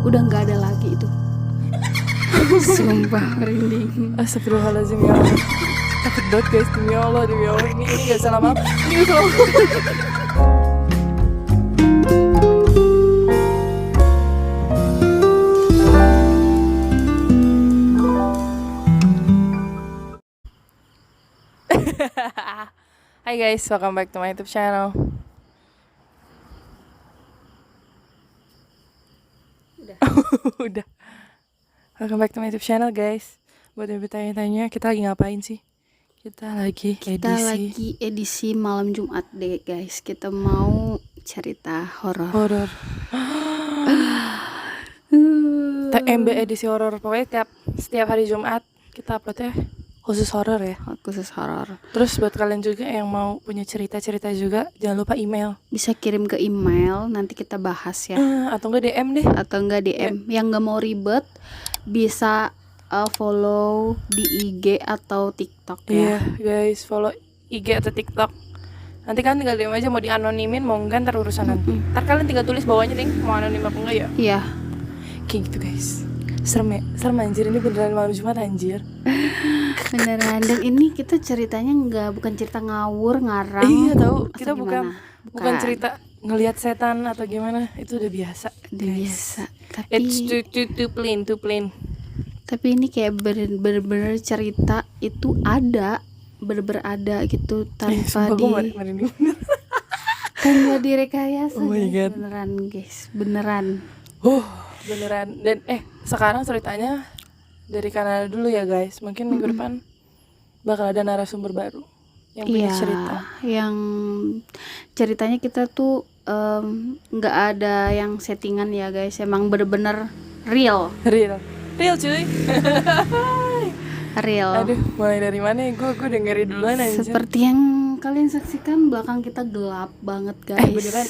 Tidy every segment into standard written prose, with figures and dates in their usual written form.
udah nggak ada lagi itu. Sumpah merinding. Astagfirullahaladzim ya Allah. Takut banget guys, demi Allah ini gak salah maaf. Ini gak salah Hai guys, welcome back to my YouTube channel. Udah. Welcome back to my YouTube channel guys. Buat yang bertanya-tanya, kita lagi ngapain sih? Kita lagi edisi malam Jumat deh guys. Kita mau cerita horor. TMB edisi horor. Pokoknya setiap hari Jumat kita upload ya. Khusus horor ya. Khusus horor. Terus buat kalian juga yang mau punya cerita-cerita juga, jangan lupa email. Bisa kirim ke email, nanti kita bahas ya. Atau enggak DM deh. Atau enggak DM. Yang nggak mau ribet bisa follow di IG atau TikTok ya. Iya guys, follow IG atau TikTok. Nanti kan tinggal DM aja, mau dianonimin mau enggak ntar urusan nanti. Ntar kalian tinggal tulis bawahnya deh mau anonim apa enggak ya. Iya. Kayak gitu guys. Serem anjir, ini beneran malam Jumat anjir. Beneran. Dan ini kita ceritanya bukan cerita ngawur ngarang. Iya tahu, kita bukan cerita ngelihat setan atau gimana, itu udah biasa. Tapi It's too plain. Tapi ini kayak bener-bener cerita itu ada, bener-bener ada gitu tanpa tanpa direkayasa. Oh my God. Beneran guys, beneran. Beneran. Dan sekarang ceritanya dari Kanada dulu ya guys. Mungkin minggu depan bakal ada narasumber baru yang punya cerita. Yang ceritanya kita tuh nggak ada yang settingan ya guys. Emang bener-bener real cuy. Real. Aduh, mulai dari mana ya? Gue dengerin duluan anjir. Seperti yang kalian saksikan, belakang kita gelap banget guys. Beneran,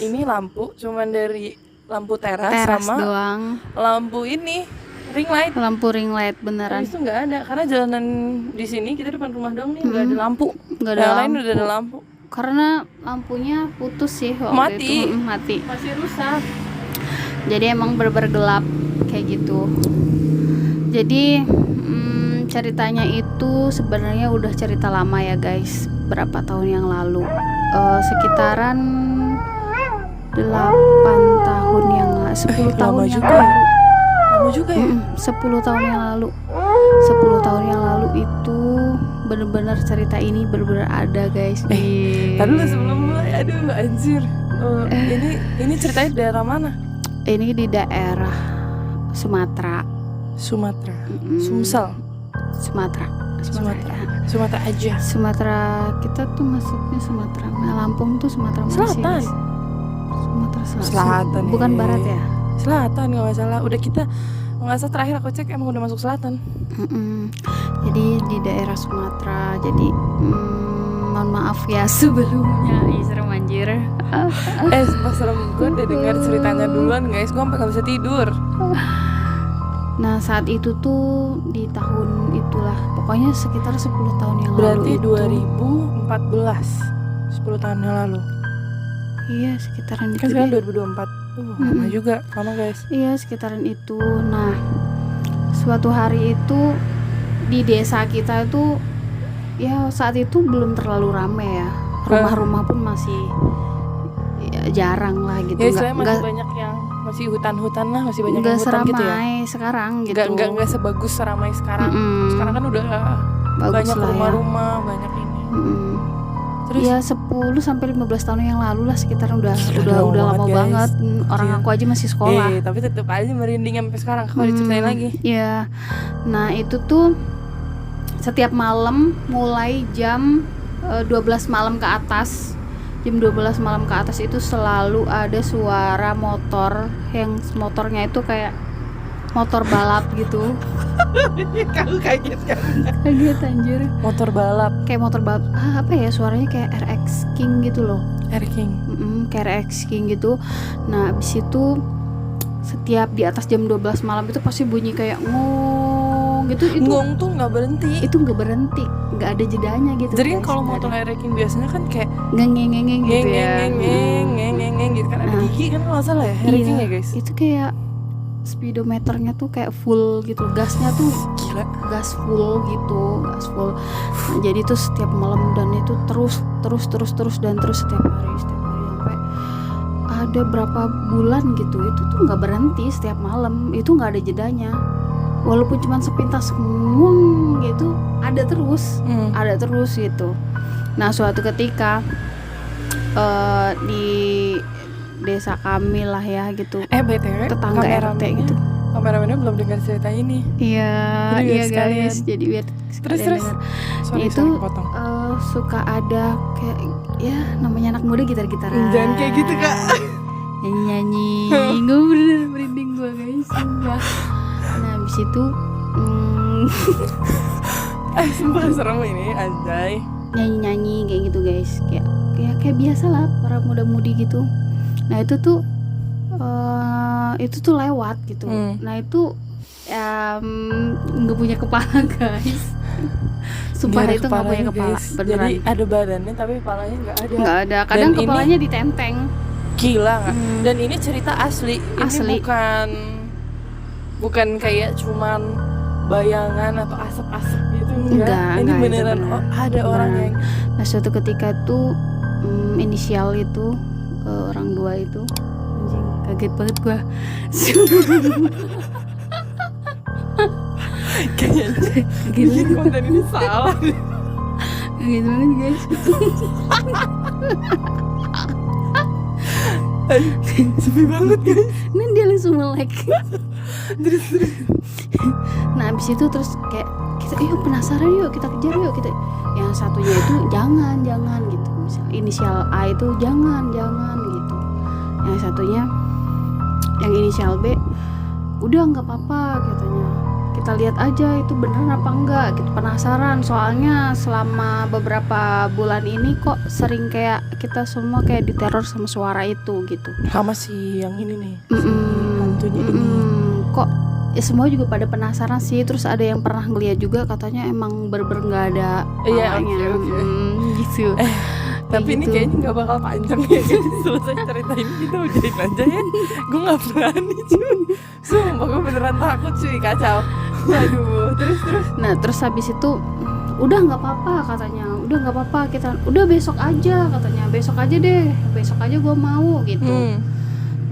ini lampu cuman dari lampu teras sama doang. Lampu ini lampu ring light beneran. Itu nggak ada karena jalanan di sini kita depan rumah doang nih nggak ada lampu. Nggak ada yang lampu. lain udah ada lampu. Karena lampunya putus sih waktu mati. itu. Mati. Masih rusak. Jadi emang bener-bener gelap kayak gitu. Jadi ceritanya itu sebenarnya udah cerita lama ya guys. Berapa tahun yang lalu? Sekitaran 8 tahun yang lalu, 10 tahun yang lalu. Lama juga ya? 10 tahun yang lalu. 10 tahun yang lalu itu bener-bener cerita ini bener-bener ada guys. Tadi lu sebelum mulai, aduh anjir. Ini ceritanya daerah mana? Ini di daerah Sumatera. Sumsel. Sumatera aja. Sumatera, kita tuh masuknya Sumatera. Lampung tuh Sumatera Selatan. Sumatera Selatan. Bukan barat ya? Selatan nggak masalah. Udah kita nggak salah terakhir aku cek emang udah masuk selatan. Jadi di daerah Sumatera. Jadi mohon maaf ya sebelumnya. Serem anjir. Pas serem, gue udah dengar ceritanya duluan guys. Gue sampai nggak bisa tidur. Nah saat itu tuh di tahun itulah, pokoknya sekitar 10 tahun yang berarti lalu. Berarti 2014, 10 tahun yang lalu. Iya sekitaran kan itu. Kan sekarang 2024. Lama juga, lama guys. Iya sekitaran itu. Nah suatu hari itu di desa kita itu ya saat itu belum terlalu rame ya. Rumah-rumah pun masih ya, jarang lah gitu. Ya masih banyak yang masih hutan-hutan lah, masih banyak yang hutan gitu ya. Sekarang gitu. Nggak sebagus seramai sekarang. Sekarang kan udah bagus banyak rumah-rumah, ya. banyak ini. Terus ya 10 sampai 15 tahun yang lalu lah sekitar udah lama banget. Orang aku aja masih sekolah. Tapi tetap aja merinding sampai sekarang kalau diceritain lagi. Iya. Nah, itu tuh setiap malam mulai jam 12 malam ke atas. Jam 12 malam ke atas itu selalu ada suara motor, yang motornya itu kayak motor balap gitu. Kamu kaget kan? Kaget anjir. Motor balap. Kayak motor balap. Apa ya suaranya kayak RX King gitu loh. RX King. Kayak RX King gitu. Nah, abis itu setiap di atas jam 12 malam itu pasti bunyi kayak ngong gitu. Ngong tuh nggak berhenti. Itu nggak berhenti, nggak ada jedanya gitu. Jadi kalau motor RX King biasanya kan kayak ngeng gitu ya. Ngeng gitu kan, ada gigi kan kalau nggak salah ya RX King ya guys. Itu kayak speedometernya tuh kayak full gitu, gasnya tuh Gila. gas full gitu, gas full. Nah, jadi tuh setiap malam, dan itu terus dan terus setiap hari sampai ada berapa bulan gitu, itu tuh nggak berhenti, setiap malam itu nggak ada jedanya, walaupun cuma sepintas ngomong gitu, ada terus gitu. Nah, suatu ketika di desa kami lah ya gitu, BTW tetangga RT gitu. Kameramennya belum dengar cerita ini. Iya guys, jadi biar Terus dengar. Itu potong. Suka ada kayak ya namanya anak muda gitar-gitaran. Jangan kayak gitu, Kak. Nyanyi-nyanyi. Gue bener merinding gue guys, sumpah. Nah, habis itu Sumpah serem ini, anjay. nyanyi-nyanyi kayak gitu guys, kayak biasa lah para muda-mudi gitu. Nah, itu tuh lewat gitu. Nah, itu nggak punya kepala guys. Sumpah itu nggak punya kepala, guys. beneran. Jadi ada badannya tapi kepalanya nggak ada. Kadang Dan kepalanya ditenteng. Gila nggak? Dan ini cerita asli. Asli. Ini bukan kayak cuman bayangan atau asap-asap gitu, enggak. Ini beneran ada orang yang. Nah, suatu ketika tuh inisial itu orang dua itu, anjing, kaget banget gua. Kayaknya konten ini salah. Kaget banget guys. Sepi banget guys. Nah, dia langsung melek. Terus. Nah, abis itu terus kayak kita penasaran yuk, kita kejar yuk, kita. Yang satunya itu jangan gitu. Misalnya inisial A itu jangan gitu. Yang satunya yang inisial B udah nggak apa-apa katanya. Kita lihat aja itu beneran apa enggak gitu, penasaran soalnya selama beberapa bulan ini kok sering kayak kita semua kayak diteror sama suara itu gitu. Sama si yang ini nih, si hantunya ini. Kok ya semua juga pada penasaran sih. Terus ada yang pernah ngeliat juga, katanya emang bener-bener nggak ada palanya. Gitu. Tapi ini gitu. kayaknya nggak bakal panjang ya guys. Selesai cerita ini kita udahin aja ya. Gue nggak berani cuy. Sumpah gue beneran takut cuy, kacau. Aduh, terus. Nah, terus habis itu udah nggak apa-apa katanya, udah nggak apa-apa, kita udah besok aja katanya, besok aja gue mau gitu.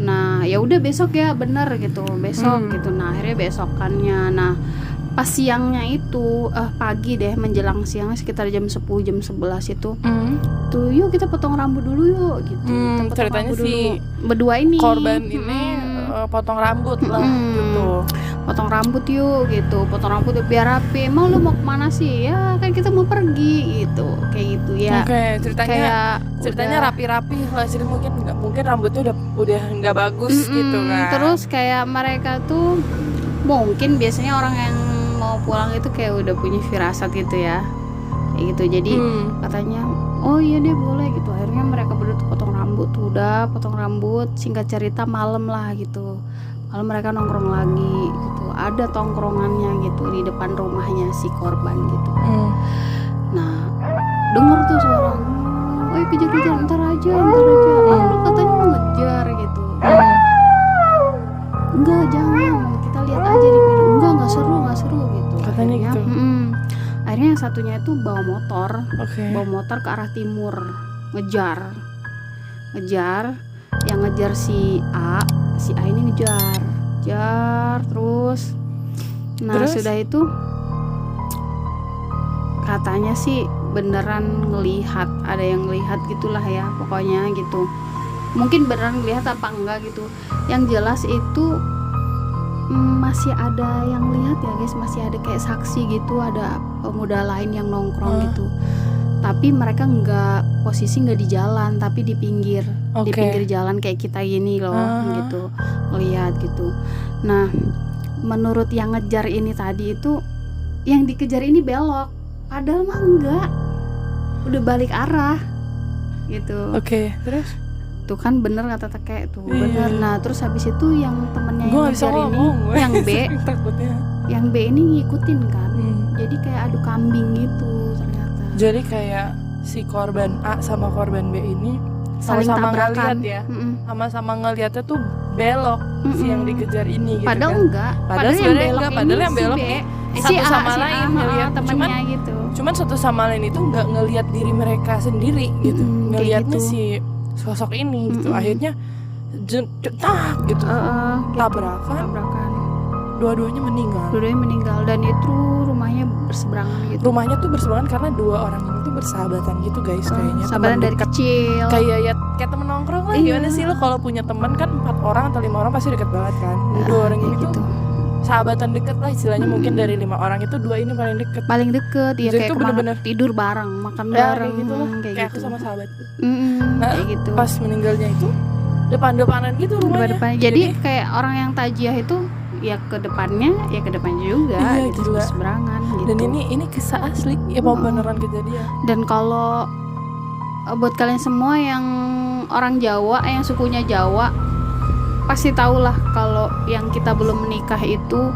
Nah, ya udah besok ya, bener gitu, besok gitu. Nah, akhirnya besokannya. Nah, pas siangnya itu pagi deh, menjelang siang sekitar jam 10 jam 11 itu tuh yuk kita potong rambut dulu yuk gitu. Kita potong ceritanya rambut si dulu. Berdua ini korban ini potong rambut lah gitu. Potong rambut yuk gitu, potong rambut biar rapi. Emang lu mau kemana sih? Ya kan kita mau pergi gitu, kayak gitu ya. Oke, ceritanya udah, rapi-rapi lah. Jadi mungkin rambutnya udah nggak bagus gitu kan. Terus kayak mereka tuh mungkin biasanya orang yang mau pulang itu kayak udah punya firasat gitu ya, kayak gitu. Jadi katanya oh iya deh boleh gitu. Akhirnya mereka berdua tuh potong rambut, singkat cerita malam lah gitu. Malam mereka nongkrong lagi gitu, ada tongkrongannya gitu di depan rumahnya si korban gitu. Nah, denger tuh suara kejar-kejar, ntar aja lu katanya mau ngejar gitu. Enggak, jangan, kita lihat aja di video. Enggak seru gitu katanya gitu. Akhirnya yang satunya itu bawa motor ke arah timur, ngejar, yang ngejar si A ini ngejar terus. Nah, sudah itu katanya sih beneran ngelihat, ada yang ngelihat gitulah ya pokoknya gitu. Mungkin beneran ngelihat apa enggak gitu. Yang jelas itu masih ada yang lihat ya guys, masih ada kayak saksi gitu, ada pemuda lain yang nongkrong gitu. Tapi mereka posisi nggak di jalan, tapi di pinggir jalan kayak kita gini loh, gitu, ngelihat gitu. Nah, menurut yang ngejar ini tadi itu, yang dikejar ini belok, padahal mah enggak, udah balik arah, gitu. Terus? Tuh kan bener kata kakek tuh, bener. Nah, terus habis itu yang temennya yang ngejar ini, yang B ini ngikutin kan, jadi kayak adu kambing gitu ternyata. Jadi kayak si korban A sama korban B ini saling sama-sama tabrakan. ngeliat ya. Sama-sama ngeliatnya tuh belok si yang dikejar ini gitu Padahal kan. enggak. Padahal sebenarnya enggak, padahal yang belok nih satu sama lain ngeliat, temennya gitu. Cuman satu sama lain itu nggak ngelihat diri mereka sendiri gitu, ngelihatnya gitu. si sosok ini gitu. Akhirnya cetak gitu, tabrakan, dua-duanya meninggal. Dan itu rumahnya berseberangan gitu. Rumahnya tuh berseberangan karena dua orang ini tuh bersahabatan gitu guys, kayaknya sahabatan dari dekat. kecil. Kayak temen nongkrong lah. Gimana sih lo kalau punya teman kan 4 orang atau 5 orang pasti deket banget kan. Dua orang ini gitu. tuh sahabatan deket lah istilahnya. Mungkin dari 5 orang itu 2 ini paling deket. Ya, Jadi kayak itu bener-bener tidur bareng, makan ya, bareng kayak gitu lah. kayak Kayak gitu. aku sama sahabatku. Nah, kayak gitu. Pas meninggalnya itu depan-depanan gitu rumahnya. Jadi kayak orang yang tajiah itu ya ke depannya juga Iya, gitu, gila. berseberangan gitu. Dan ini kisah asli ya, mau beneran kejadian. Dan kalau buat kalian semua yang orang Jawa, yang sukunya Jawa, pasti tahulah kalau yang kita belum menikah itu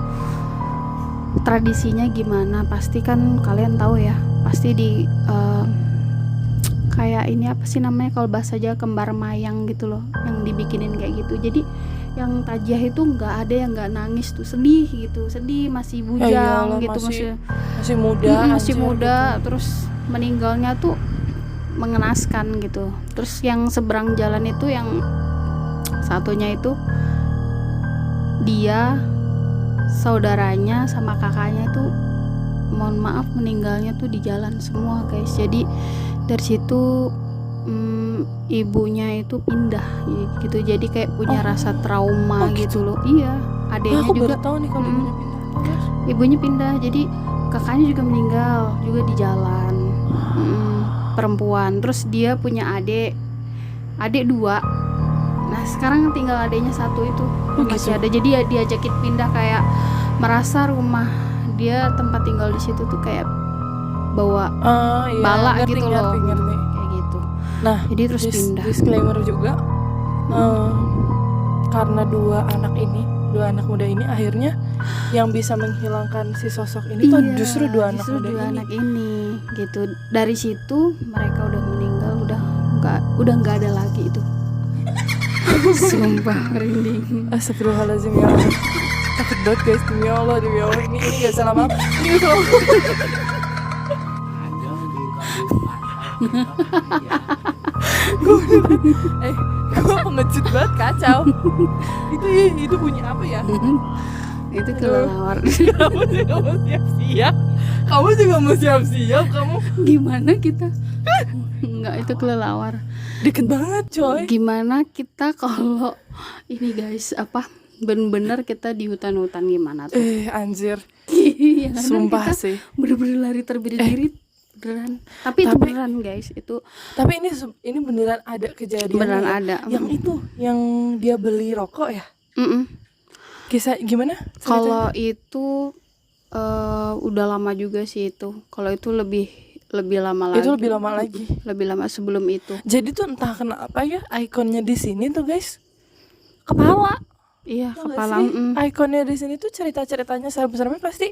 tradisinya gimana. Pasti kan kalian tahu ya. Pasti di kayak ini apa sih namanya kalau bahasa Jawa, kembar mayang gitu loh, yang dibikinin kayak gitu. Jadi yang tajiah itu nggak ada yang nggak nangis tuh, sedih gitu, sedih, masih bujang gitu, masih muda, masih muda gitu. Terus meninggalnya tuh mengenaskan gitu. Terus yang seberang jalan itu yang satunya itu dia, saudaranya sama kakaknya itu mohon maaf meninggalnya tuh di jalan semua guys. Jadi dari situ ibunya itu pindah gitu, jadi kayak punya rasa trauma gitu loh. Iya, adiknya aku juga baru tahu nih kalau ibunya pindah. Jadi kakaknya juga meninggal juga di jalan, perempuan. Terus dia punya adik 2. Nah sekarang tinggal adiknya 1 itu masih ada. Jadi ya diajakin pindah, kayak merasa rumah dia tempat tinggal di situ tuh kayak bawa bala ngerti, gitu loh. Ngerti. Kayak gitu. Nah, jadi terus pindah. Disclaimer juga, karena dua anak muda ini akhirnya yang bisa menghilangkan si sosok ini tuh justru dua anak muda ini gitu. Dari situ mereka udah meninggal, udah nggak ada lagi itu. Sumpah merinding. Astagfirullahaladzim ya Allah. Takut banget guys, demi Allah ini gak salah banget. Ini salah. Gue pengecut banget, kacau. Itu bunyi apa ya? Itu kelelawar. Kamu juga mau siap-siap kamu. Gimana kita? Enggak, itu kelelawar. Deket banget coy. Gimana kita kalau ini guys, apa bener-bener kita di hutan-hutan gimana tuh? Anjir. Iya, sumpah kita sih. Bener-bener lari terbirit-birit. Beneran. Tapi itu beneran guys, itu. Tapi ini beneran ada kejadian. Beneran ada. Yang itu, yang dia beli rokok ya? Kisah gimana? Kalau itu udah lama juga sih itu. Kalau itu lebih lama lagi. Itu lebih lama lagi. Lebih lama sebelum itu. Jadi tuh entah kenapa ya, ikonnya di sini tuh guys, kepala. Iya, kepala. Ikonnya di sini tuh cerita-ceritanya serem-seremnya pasti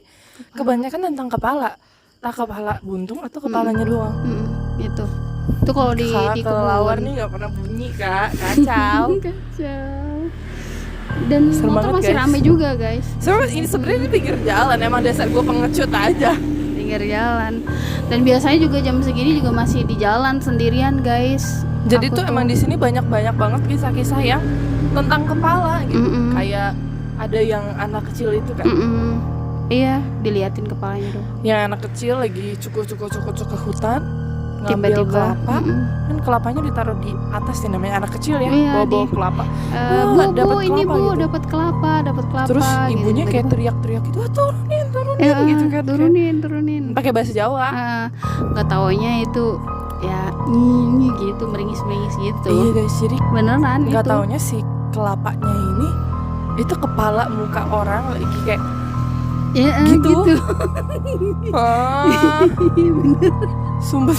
kebanyakan tentang kepala. Entah kepala buntung atau kepalanya doang. Gitu. Itu kalau di kelelawar nih nggak pernah bunyi kak, kacau. Dan motor masih rame juga guys. Ini sebenarnya di pinggir jalan, emang dasar gue pengecut aja. Pinggir jalan. Dan biasanya juga jam segini juga masih di jalan sendirian guys. Jadi tuh emang di sini banyak banget kisah-kisah yang tentang kepala gitu. Kayak ada yang anak kecil itu kan. Iya, diliatin kepalanya dong. Yang anak kecil lagi cukup hutan, ngambil tiba-tiba kelapa, kan kelapanya ditaruh di atas nih, namanya anak kecil ya, iya, bawa kelapa. Bu, ini bu gitu. dapat kelapa. Terus ibunya gitu, kayak teriak-teriak gitu, turunin gitu kan. Turunin. Pakai bahasa Jawa. Nggak taunya itu ya gitu, meringis gitu. Iya guys, jadi beneran nggak itu. taunya si kelapanya ini itu kepala muka orang lagi kayak gitu. Bener. Sumpah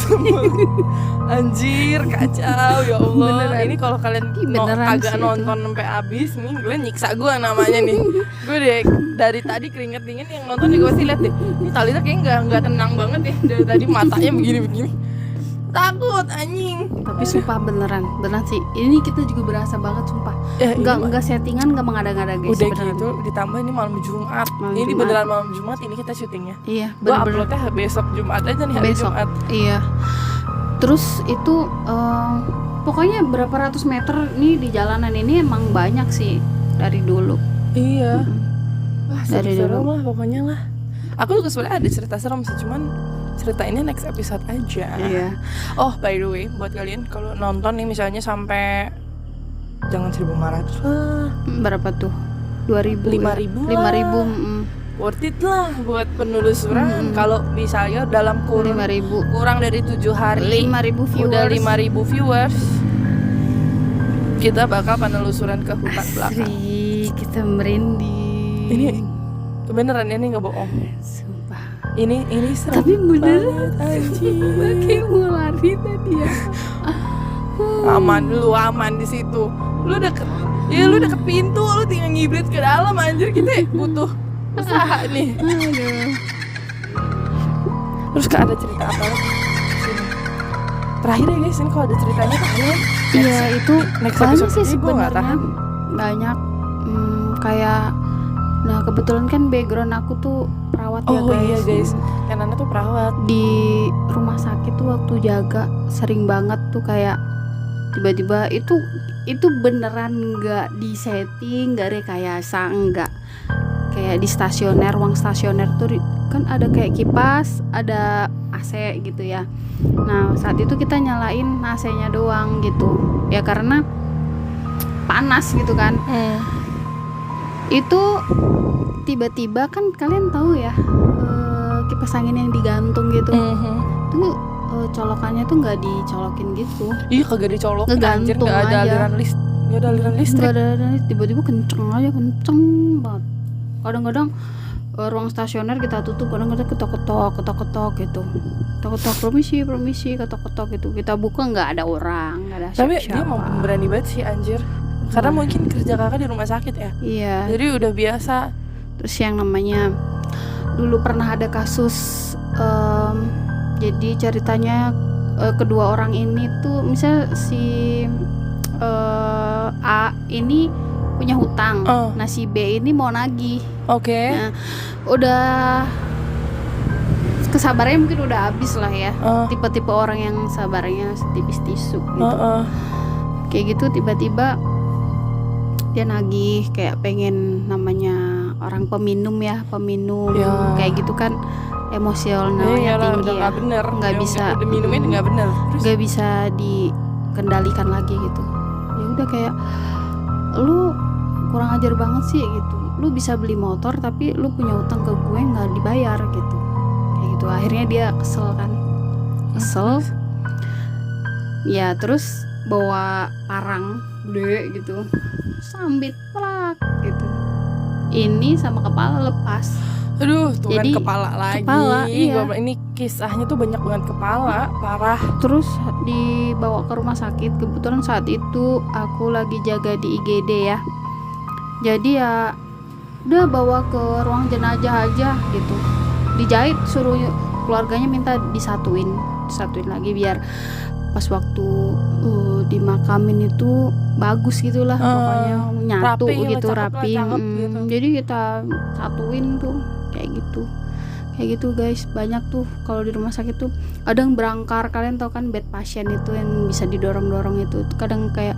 anjir, kacau ya Allah. Beneran. Ini kalau kalian agak nonton sampai habis nih, kalian nyiksa gue namanya nih. Gue deh dari tadi keringet dingin, yang nonton juga pasti lihat deh. Ini Talita kayak nggak tenang banget deh dari tadi, matanya begini. takut anjing. Tapi sumpah beneran sih. Ini kita juga berasa banget sumpah. Enggak settingan, enggak mengada-ngada guys. Udah beneran. gitu ditambah ini malam Jumat. Ini Jumat. beneran malam Jumat ini kita syutingnya. Iya, Gua bener-bener uploadnya besok Jumat aja nih, hari besok. Jumat. Iya. Terus itu pokoknya berapa ratus meter nih di jalanan ini emang banyak sih dari dulu. Iya. Wah, Dari seru dulu. lah pokoknya lah. Aku juga sebenarnya ada cerita serem sih, cuman cerita ini next episode aja. Iya. Oh, by the way, buat kalian kalau nonton nih misalnya sampai jangan 1.500 lah. Berapa tuh? 2.000. 5.000 5.000. Worth it lah buat penelusuran. Kalau misalnya dalam kurun 5.000. kurang dari 7 hari 5.000 viewers. udah 5.000 viewers, kita bakal penelusuran ke hutan belakang. Asri, kita merinding. Ini kebeneran, ini nggak bohong. Sumpah. Ini serem Tapi beneran banget, anjing. Kayak mau lari tadi ya. Aman lu, aman di situ. Lu deket pintu, lu tinggal ngibrit ke dalam anjir. Kita butuh usaha nih. Aduh. Terus Kak, ada cerita apa lagi? Sini. Terakhir ya guys, ini kalau ada ceritanya kalian. Iya, itu next banyak episode sih ini gua nggak sebenarnya. tahan. Banyak kayak nah kebetulan kan background aku tuh perawat ya Oh guys. iya guys, Kenana tuh perawat. Di rumah sakit tuh waktu jaga sering banget tuh kayak tiba-tiba itu beneran nggak disetting, nggak rekayasa, nggak kayak di stasioner, ruang stasioner tuh kan ada kayak kipas, ada AC gitu ya. Nah saat itu kita nyalain AC-nya doang gitu ya karena panas gitu kan. Itu tiba-tiba kan kalian tahu ya kipas angin yang digantung gitu. Tuh colokannya tuh nggak dicolokin gitu. Iya, kagak dicolok anjir, Ngegantung nggak ada aja. aliran listrik. Nggak ada aliran listrik. Nggak ada, tiba-tiba kenceng banget. Kadang-kadang ruang stasioner kita tutup, kadang-kadang ketok-ketok gitu. Ketok-ketok, permisi, ketok-ketok gitu. Kita buka nggak ada orang, nggak ada Tapi siapa-siapa. dia mau berani banget sih anjir. Karena mungkin kerja kakak di rumah sakit ya. Iya. Jadi udah biasa. Terus yang namanya dulu pernah ada kasus jadi ceritanya kedua orang ini tuh misal si A ini punya hutang, nah si B ini mau nagih. Oke. Nah, udah kesabarannya mungkin udah habis lah ya. Tipe-tipe orang yang sabarnya setipis tisu gitu. Kayak gitu tiba-tiba dia nagih kayak pengen, namanya orang peminum ya, kayak gitu kan emosionalnya tinggi ya, nggak bisa minumnya nggak bener, nggak bisa dikendalikan lagi gitu. Ya udah kayak lu kurang ajar banget sih gitu, lu bisa beli motor tapi lu punya utang ke gue nggak dibayar gitu, kayak gitu. Akhirnya dia kesel ya, terus bawa parang gede gitu, sambit plak gitu, ini sama kepala lepas. Aduh, tuh Jadi, kan kepala lagi. iya. Ini kisahnya tuh banyak banget kepala, parah. Terus dibawa ke rumah sakit. Kebetulan saat itu aku lagi jaga di IGD ya. Jadi ya udah bawa ke ruang jenazah aja gitu. Dijahit, suruh keluarganya minta disatuin lagi biar pas waktu dimakamin itu bagus gitulah, pokoknya nyatu rapi, gitu, cakep lah, rapi. cakep gitu. Jadi kita satuin tuh kayak gitu guys. Banyak tuh kalau di rumah sakit tuh kadang berangkar, kalian tahu kan bed pasien itu yang bisa didorong-dorong itu kadang kayak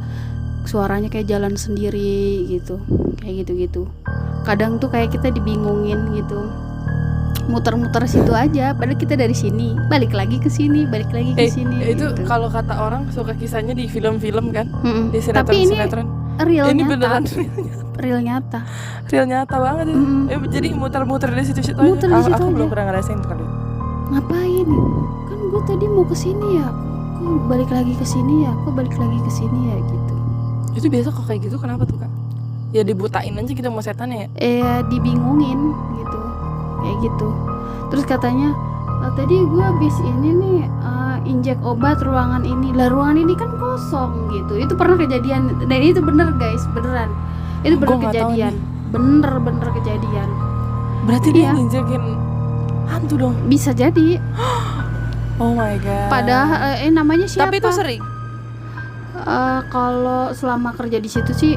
suaranya kayak jalan sendiri gitu, kayak gitu. Kadang tuh kayak kita dibingungin gitu, muter-muter situ aja padahal kita dari sini balik lagi ke sini Itu gitu. kalau kata orang suka kisahnya di film-film kan, di Tapi ini sinetron. real Ini nyata, beneran real nyata. real nyata banget itu. Jadi muter-muter di situ-situ aja. Muter di situ Aku aja. belum pernah ngerasain kali. Ngapain kan gue tadi mau ke sini ya, kok balik lagi ke sini ya gitu. Itu biasa kok kayak gitu, kenapa tuh Kak? Ya dibutain aja gitu sama setannya ya. Dibingungin gitu, kayak gitu. Terus katanya tadi gue habis ini nih injek obat ruangan ini kan kosong gitu. Itu pernah kejadian dan itu bener guys, beneran itu bener Gua nggak tahu kejadian, bener kejadian. Berarti dia Iya. nginjekin hantu dong. Bisa jadi Oh my god. Padahal namanya siapa? Tapi itu sering. Kalau selama kerja di situ sih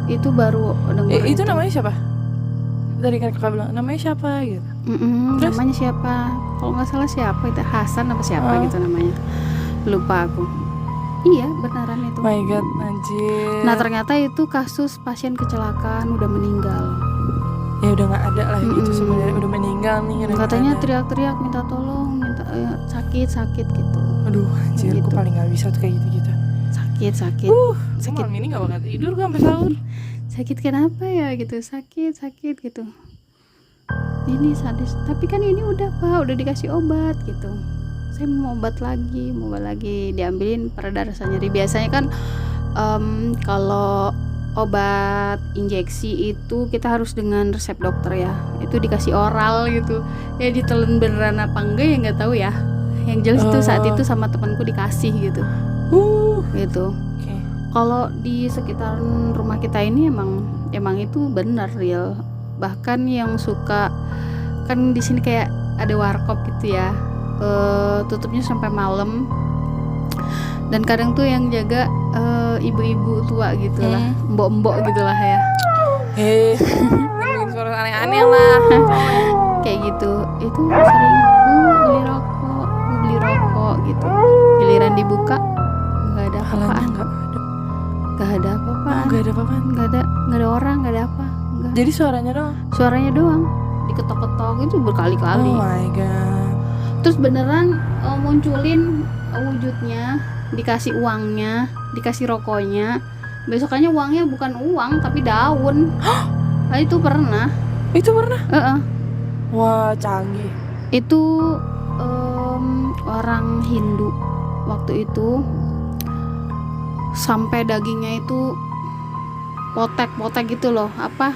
itu baru denger Itu namanya siapa? Tadi kan kakak bilang namanya siapa gitu. Terus? Namanya siapa? Kalau nggak salah siapa itu, Hasan apa siapa gitu namanya. Lupa aku. Iya beneran itu. My god, anjir. Nah ternyata itu kasus pasien kecelakaan udah meninggal. Ya udah nggak ada lah gitu sebenarnya, udah meninggal nih. Katanya teriak-teriak minta tolong, minta sakit gitu. Aduh anjir, gitu. aku paling nggak bisa tuh kayak gitu-gitu. Sakit. Sakit ini nggak bakal tidur gue sampai sahur. Sakit kenapa ya gitu, sakit gitu. Ini sadis, tapi kan ini udah Pak, udah dikasih obat gitu. Saya mau obat lagi, diambilin pereda rasa nyeri. Biasanya kan kalau obat injeksi itu kita harus dengan resep dokter ya. Itu dikasih oral gitu. Ya ditelan beneran apa enggak ya nggak tahu ya. Yang jelas itu saat itu sama temanku dikasih gitu. Gitu. Okay. Kalau di sekitaran rumah kita ini emang itu benar real. Bahkan yang suka kan di sini kayak ada warkop gitu ya. Tutupnya sampai malam. Dan kadang tuh yang jaga ibu-ibu tua gitu lah, mbok-mbok gitu lah ya. Dengerin suara aneh-aneh lah. Kayak gitu. Itu sering beli rokok gitu. Giliran dibuka nggak ada apa-apaan. Nggak ada apa-apaan. Nggak ada apa-apaan. Nggak ada orang, nggak ada apa. Nggak. Jadi suaranya doang. Diketok-ketok itu berkali-kali. Oh my god. Terus beneran munculin wujudnya, dikasih uangnya, dikasih rokoknya. Besokannya uangnya bukan uang tapi daun. Nah, itu pernah. Wah canggih. Itu orang Hindu waktu itu, sampai dagingnya itu potek gitu loh, apa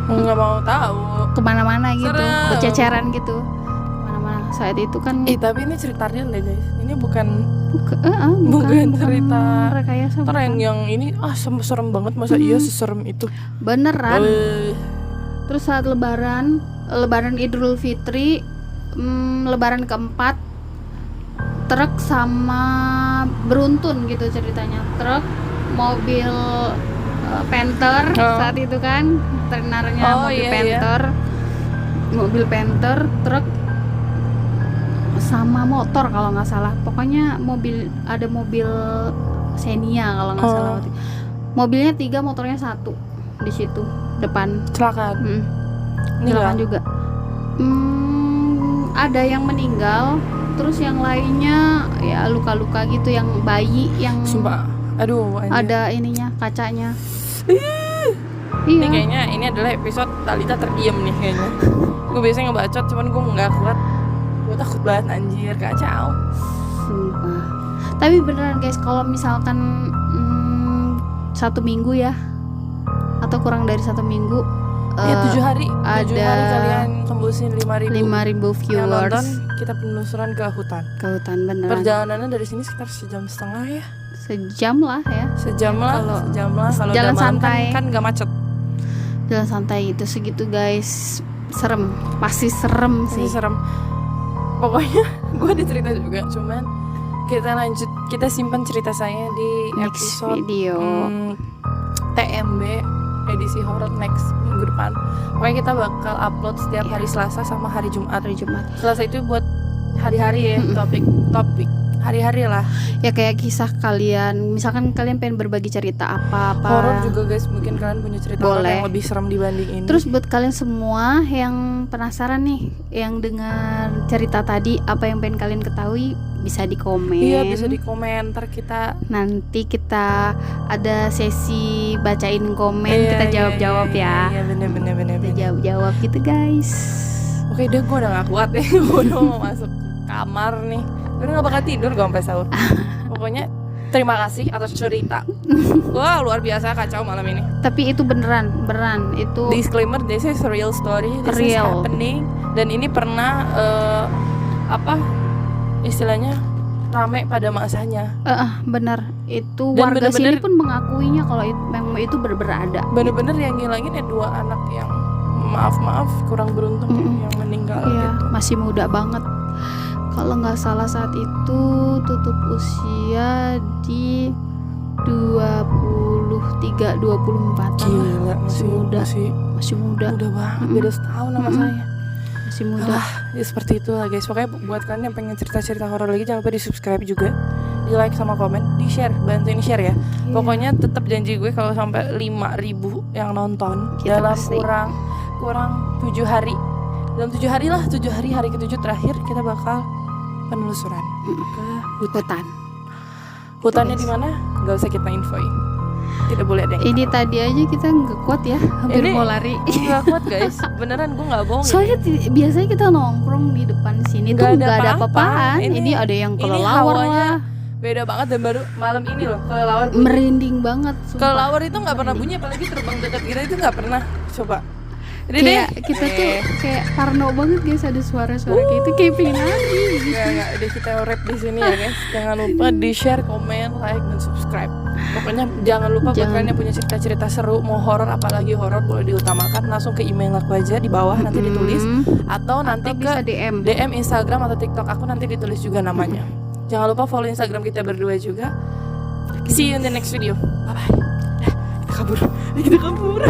Nggak mau tahu. kemana-mana gitu, Serem. berceceran gitu kemana-mana. Saat itu kan Tapi ini cerita real deh guys. Ini bukan bukan cerita rekayasa. Ntar yang ini serem banget, masa iya seserem itu? Beneran. Terus saat lebaran Idul Fitri, lebaran keempat, truk sama beruntun gitu ceritanya. Truk, mobil Panther saat itu kan terkenalnya mobil Panther. Iya. Mobil Panther, truk sama motor kalau nggak salah. Pokoknya ada mobil Xenia kalau nggak salah. Mobilnya 3, motornya 1 di situ depan. Kecelakaan. Kecelakaan juga. Ada yang meninggal, terus yang lainnya ya luka-luka gitu, yang bayi yang Sumpah. Aduh anjir. ada ininya, kacanya. Ini kayaknya ini adalah episode Talita terdiam nih kayaknya. Gue biasanya ngebacot cuman gue nggak kuat. Gue takut banget anjir, kacau. Sumpah. Tapi beneran guys, kalau misalkan 1 minggu ya, atau kurang dari 1 minggu, ya 7 hari ada kalian tembusin 5.000 viewers yang nonton, kita penelusuran ke hutan. Beneran. Perjalanannya dari sini sekitar 1,5 jam ya. Sejam lah ya. Sejam lah. Kalau jalan udah malam santai kan nggak macet. Jalan santai itu segitu guys. Serem, pasti serem sih. Serem. Pokoknya gue ada cerita juga, cuman kita simpan cerita saya di Next episode video. TMB edisi horror next minggu depan. Pokoknya kita bakal upload setiap hari Selasa sama hari Jumat. Selasa itu buat hari-hari ya, topik hari-hari lah. Ya kayak kisah kalian, misalkan kalian pengen berbagi cerita apa-apa. Horor juga guys, mungkin kalian punya cerita horor yang lebih serem dibanding ini. Terus buat kalian semua yang penasaran nih, yang dengar cerita tadi, apa yang pengen kalian ketahui, bisa di komen. Iya, bisa di komen. Ntar nanti kita ada sesi bacain komen, kita jawab-jawab ya. Iya, bener. Kita jawab-jawab gitu guys. Oke, gue udah gak kuat ya. Gue udah mau masuk kamar nih. Gue udah gak bakal tidur gue sampai sahur. Pokoknya terima kasih atas cerita. Wah, luar biasa kacau malam ini. Tapi itu beneran itu. Disclaimer, this is a real story. This is happening. Dan ini pernah istilahnya rame pada masanya. Bener. Itu dan warga sini pun mengakuinya kalau memang itu berada. Bener-bener yang ngilangin 2 anak yang maaf kurang beruntung yang meninggal iya, gitu. Masih muda banget. Kalau nggak salah saat itu tutup usia di 23 24-an lah. Gila, Masih muda. Masih muda. Muda banget, beda setahun sama saya. Masih muda. Ya seperti itu lah guys. Pokoknya buat kalian yang pengen cerita-cerita horor lagi, jangan lupa di subscribe juga, di like sama komen, di share, bantuin share ya. Iya. Pokoknya tetap janji gue kalau sampai 5.000 yang nonton Kita dalam pasti. kurang 7 hari. Dalam 7 hari lah, 7 hari, hari ke-7 terakhir kita bakal penelusuran ke Hutan. hutannya Yes. di mana? Gak usah kita infoin. Tidak boleh ada yang Ini tadi aja kita nggak kuat ya, hampir Ini- mau lari. Gak kuat guys, beneran gue gak bohong. Soalnya biasanya kita nongkrong di depan sini Nggak tuh ada nggak ada apa-apa. apa-apaan. Ini- Ini ada yang ini kelelawar hawanya lah, beda banget, dan baru malam ini loh kelelawar. merinding banget. Sumpah. Kelelawar itu nggak pernah bunyi, apalagi terbang dekat kita itu nggak pernah. Coba. Ini Kayak kita tuh kayak parno banget guys, ada suara-suara kayak itu kayak pengen lari gitu. nggak udah kita rap di sini ya guys. Jangan lupa di share, komen, like, dan subscribe. Pokoknya jangan lupa buat Jangan. kalian yang punya cerita-cerita seru, mau horor apalagi horor boleh diutamakan, langsung ke email aku aja di bawah nanti ditulis, atau nanti Atau ke bisa DM. DM Instagram atau TikTok aku, nanti ditulis juga namanya. Jangan lupa follow Instagram kita berdua juga. See you in the next video. Bye bye. Kita kabur.